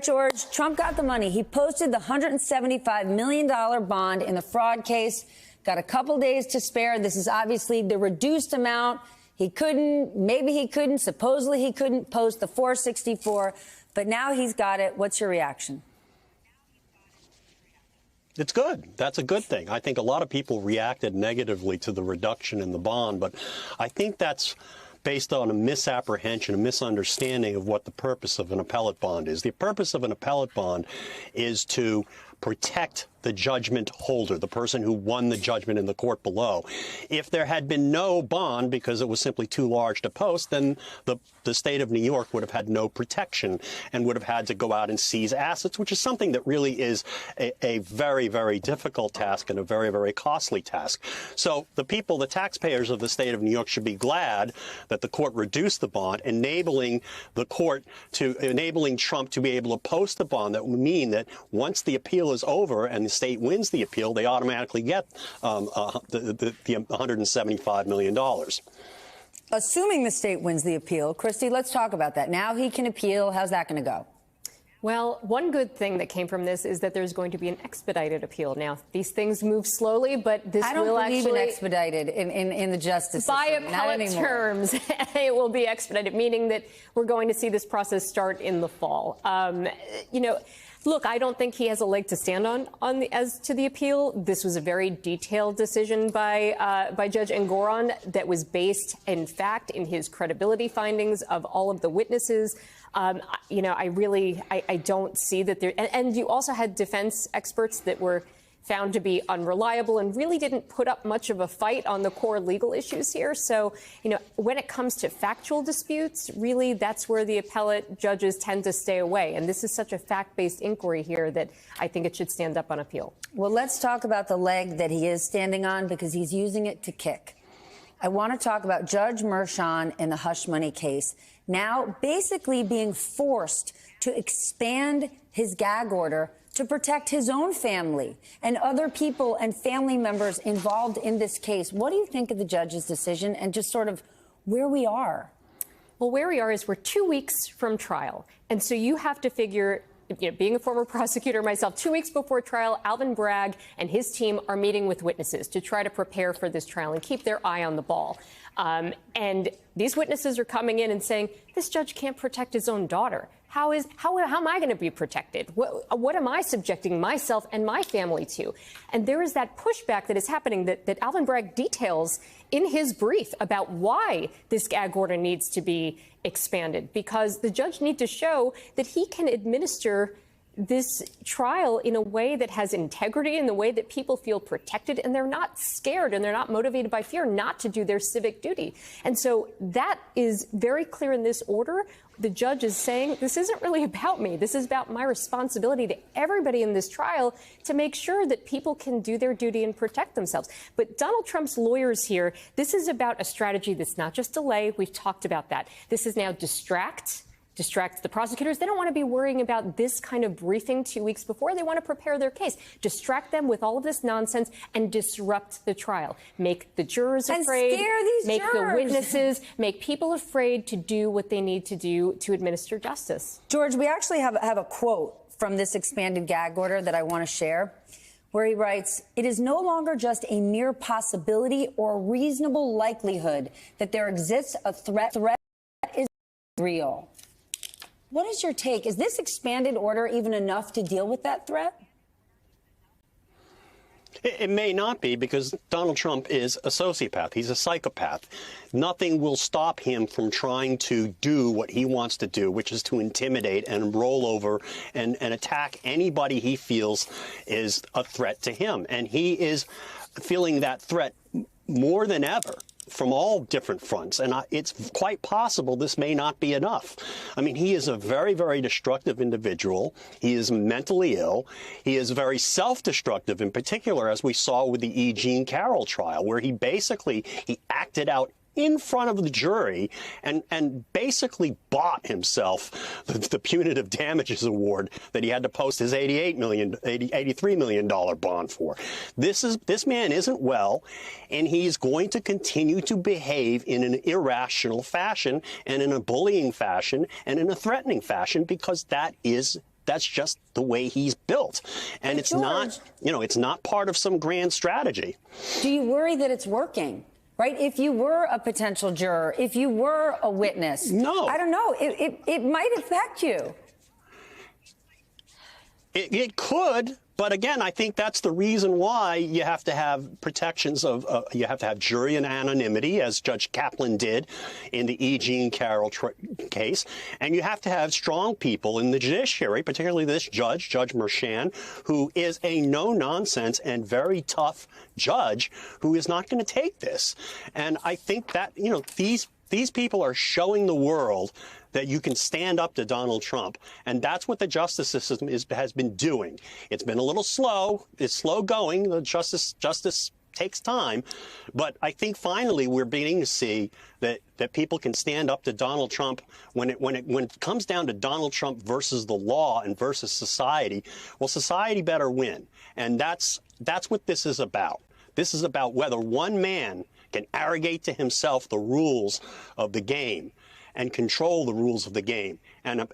George, Trump got the money. He posted the $175 million bond in the fraud case. Got a couple days to spare. This is obviously the reduced amount. He couldn't, maybe he couldn't, supposedly he couldn't post the 464, but now he's got it. What's your reaction? It's good. That's a good thing. I think a lot of people reacted negatively to the reduction in the bond, but I think that's based on a misapprehension, a misunderstanding of what the purpose of an appellate bond is. The purpose of an appellate bond is to protect the judgment holder, the person who won the judgment in the court below. If there had been no bond because it was simply too large to post, then the state of New York would have had no protection and would have had to go out and seize assets, which is something that really is a very, very difficult task and a very, very costly task. So the people, the taxpayers of the state of New York should be glad that the court reduced the bond, enabling Trump to be able to post the bond. That would mean that once the appeal is over and the state wins the appeal, they automatically get the $175 million. Assuming the state wins the appeal, Christy, let's talk about that. Now he can appeal. How's that going to go? Well, one good thing that came from this is that there's going to be an expedited appeal. Now, these things move slowly, but this will actually... I don't believe in expedited in the justice system. By appellate terms, it will be expedited, meaning that we're going to see this process start in the fall. You know, look, I don't think he has a leg to stand on as to the appeal. This was a very detailed decision by Judge Engoron that was based, in fact, in his credibility findings of all of the witnesses. You know, I don't see that there. And you also had defense experts that were found to be unreliable and really didn't put up much of a fight on the core legal issues here. So, you know, when it comes to factual disputes, really that's where the appellate judges tend to stay away. And this is such a fact-based inquiry here that I think it should stand up on appeal. Well, let's talk about the leg that he is standing on because he's using it to kick. I want to talk about Judge Merchan in the hush money case, now basically being forced to expand his gag order to protect his own family and other people and family members involved in this case. What do you think of the judge's decision and just sort of where we are? Well, where we are is we're 2 weeks from trial. And so you have to figure, you know, being a former prosecutor myself, 2 weeks before trial, Alvin Bragg and his team are meeting with witnesses to try to prepare for this trial and keep their eye on the ball. And these witnesses are coming in and saying, this judge can't protect his own daughter. How am I going to be protected? What am I subjecting myself and my family to? And there is that pushback that is happening that Alvin Bragg details in his brief about why this gag order needs to be expanded, because the judge needs to show that he can administer this trial in a way that has integrity, in the way that people feel protected and they're not scared and they're not motivated by fear not to do their civic duty. And so that is very clear in this order. The judge is saying, this isn't really about me. This is about my responsibility to everybody in this trial to make sure that people can do their duty and protect themselves. But Donald Trump's lawyers here, this is about a strategy that's not just delay. We've talked about that. This is now distract the prosecutors. They don't want to be worrying about this kind of briefing 2 weeks before. They want to prepare their case. Distract them with all of this nonsense and disrupt the trial. Make the jurors afraid. And scare these make jurors. The witnesses, make people afraid to do what they need to do to administer justice. George, we actually have a quote from this expanded gag order that I want to share, where he writes, "It is no longer just a mere possibility or reasonable likelihood that there exists a threat. Threat is real." What is your take? Is this expanded order even enough to deal with that threat? It may not be, because Donald Trump is a sociopath. He's a psychopath. Nothing will stop him from trying to do what he wants to do, which is to intimidate and roll over and attack anybody he feels is a threat to him. And he is feeling that threat more than ever from all different fronts. And it's quite possible this may not be enough. I mean, he is a very, very destructive individual. He is mentally ill. He is very self-destructive, in particular, as we saw with the E. Jean Carroll trial, where he acted out in front of the jury and basically bought himself the punitive damages award that he had to post his $83 million bond for. This man isn't well, and he's going to continue to behave in an irrational fashion and in a bullying fashion and in a threatening fashion, because that is that's just the way he's built. And it's not, it's not part of some grand strategy. Do you worry that it's working? Right? If you were a potential juror, if you were a witness, no, I don't know, it might affect you. It could, but again, I think that's the reason why you have to have protections of, you have to have jury and anonymity, as Judge Kaplan did in the E. Jean Carroll case, and you have to have strong people in the judiciary, particularly this judge, Judge Merchan, who is a no-nonsense and very tough judge who is not going to take this. And I think that, these people are showing the world that you can stand up to Donald Trump. And that's what the justice system has been doing. It's been a little slow. It's slow going. The justice takes time. But I think finally we're beginning to see that people can stand up to Donald Trump when it comes down to Donald Trump versus the law and versus society. Well, society better win. And that's what this is about. This is about whether one man can arrogate to himself the rules of the game and control the rules of the game and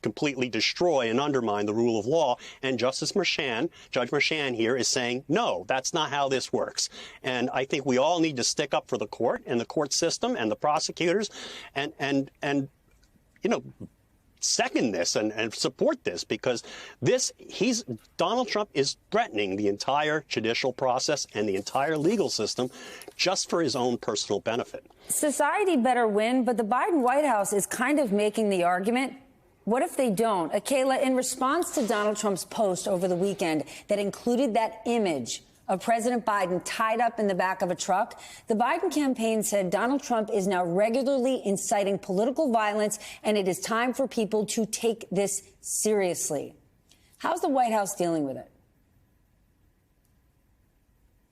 completely destroy and undermine the rule of law. And Judge Merchan here is saying, no, that's not how this works. And I think we all need to stick up for the court and the court system and the prosecutors and second this and support this, because Donald Trump is threatening the entire judicial process and the entire legal system just for his own personal benefit. Society better win, but the Biden White House is kind of making the argument. What if they don't? Kayla, in response to Donald Trump's post over the weekend that included that image of President Biden tied up in the back of a truck, the Biden campaign said Donald Trump is now regularly inciting political violence, and it is time for people to take this seriously. How's the White House dealing with it?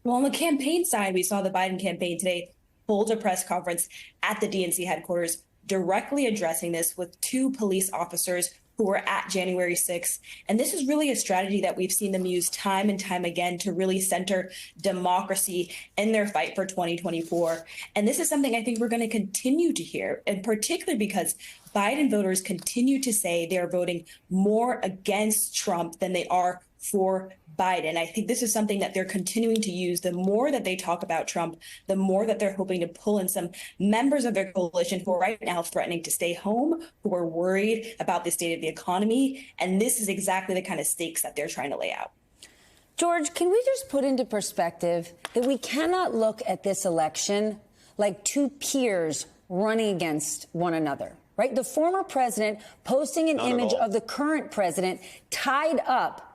Well, on the campaign side, we saw the Biden campaign today hold a press conference at the DNC headquarters directly addressing this with two police officers who were at January 6th. And this is really a strategy that we've seen them use time and time again to really center democracy in their fight for 2024. And this is something I think we're going to continue to hear, and particularly because Biden voters continue to say they are voting more against Trump than they are for Biden. I think this is something that they're continuing to use. The more that they talk about Trump, the more that they're hoping to pull in some members of their coalition who are right now threatening to stay home, who are worried about the state of the economy. And this is exactly the kind of stakes that they're trying to lay out. George, can we just put into perspective that we cannot look at this election like two peers running against one another, right? The former president posting an image of the current president tied up.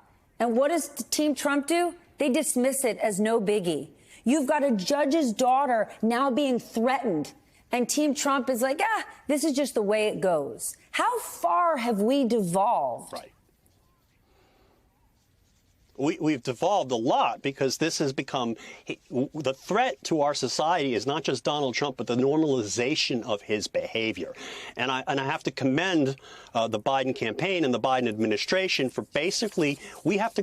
And what does Team Trump do? They dismiss it as no biggie. You've got a judge's daughter now being threatened, and Team Trump is like, this is just the way it goes. How far have we devolved? Right. We've devolved a lot, because this has become the threat to our society is not just Donald Trump, but the normalization of his behavior. And I have to commend the Biden campaign and the Biden administration for basically they have to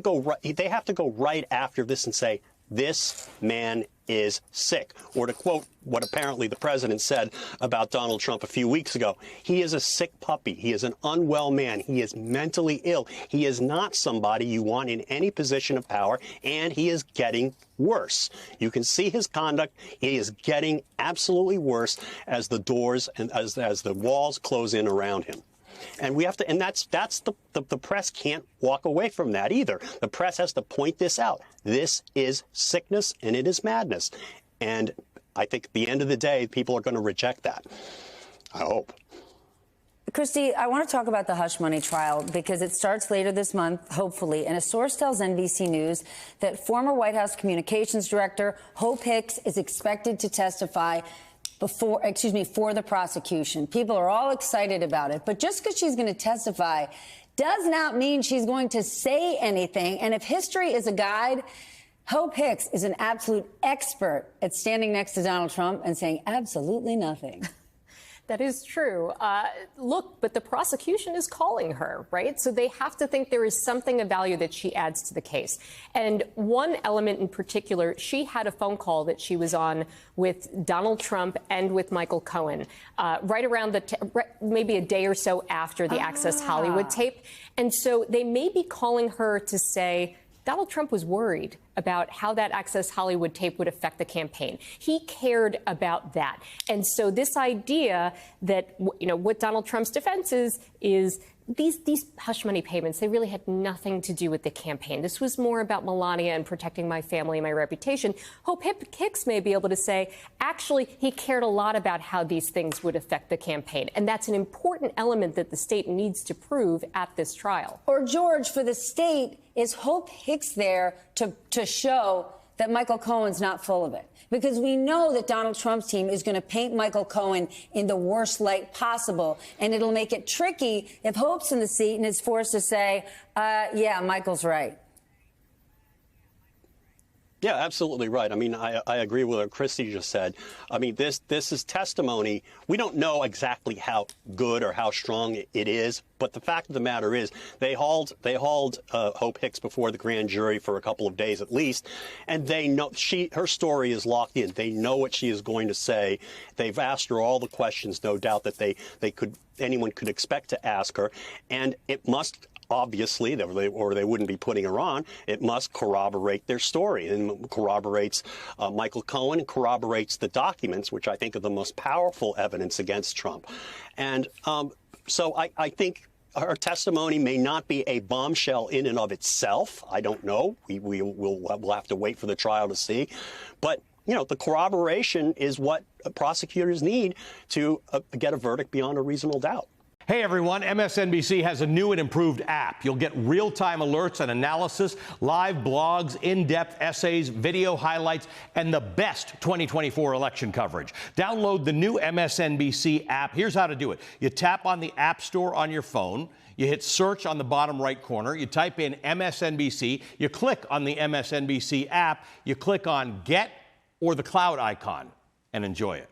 go right after this and say, this man is sick. Or to quote what apparently the president said about Donald Trump a few weeks ago, he is a sick puppy. He is an unwell man. He is mentally ill. He is not somebody you want in any position of power, and he is getting worse. You can see his conduct. He is getting absolutely worse as the doors and as the walls close in around him. And we have to, and that's the press can't walk away from that either. The press has to point this out. This is sickness and it is madness. And I think at the end of the day, people are going to reject that. I hope. Christy, I want to talk about the hush money trial because it starts later this month, hopefully. And a source tells NBC News that former White House communications director Hope Hicks is expected to testify for the prosecution. People are all excited about it. But just because she's going to testify does not mean she's going to say anything. And if history is a guide, Hope Hicks is an absolute expert at standing next to Donald Trump and saying absolutely nothing. That is true. Look, but the prosecution is calling her, right? So they have to think there is something of value that she adds to the case. And one element in particular, she had a phone call that she was on with Donald Trump and with Michael Cohen right around maybe a day or so after the Access Hollywood tape. And so they may be calling her to say, Donald Trump was worried about how that Access Hollywood tape would affect the campaign. He cared about that. And so this idea that, what Donald Trump's defense is these hush money payments, they really had nothing to do with the campaign. This was more about Melania and protecting my family and my reputation. Hope Hicks may be able to say, actually, he cared a lot about how these things would affect the campaign. And that's an important element that the state needs to prove at this trial. Or, George, for the state, is Hope Hicks there to show that Michael Cohen's not full of it? Because we know that Donald Trump's team is going to paint Michael Cohen in the worst light possible. And it'll make it tricky if Hope's in the seat and is forced to say, yeah, Michael's right. Yeah, absolutely right. I mean, I agree with what Christy just said. I mean, this is testimony. We don't know exactly how good or how strong it is, but the fact of the matter is they hauled Hope Hicks before the grand jury for a couple of days at least, and they know her story is locked in. They know what she is going to say. They've asked her all the questions, no doubt, that anyone could expect to ask her, and it must. Obviously, or they wouldn't be putting her on. It must corroborate their story, and corroborates Michael Cohen, and corroborates the documents, which I think are the most powerful evidence against Trump. And so I think her testimony may not be a bombshell in and of itself. I don't know. We'll have to wait for the trial to see. But the corroboration is what prosecutors need to get a verdict beyond a reasonable doubt. Hey everyone, MSNBC has a new and improved app. You'll get real-time alerts and analysis, live blogs, in-depth essays, video highlights, and the best 2024 election coverage. Download the new MSNBC app. Here's how to do it. You tap on the App Store on your phone. You hit search on the bottom right corner. You type in MSNBC. You click on the MSNBC app. You click on Get or the cloud icon and enjoy it.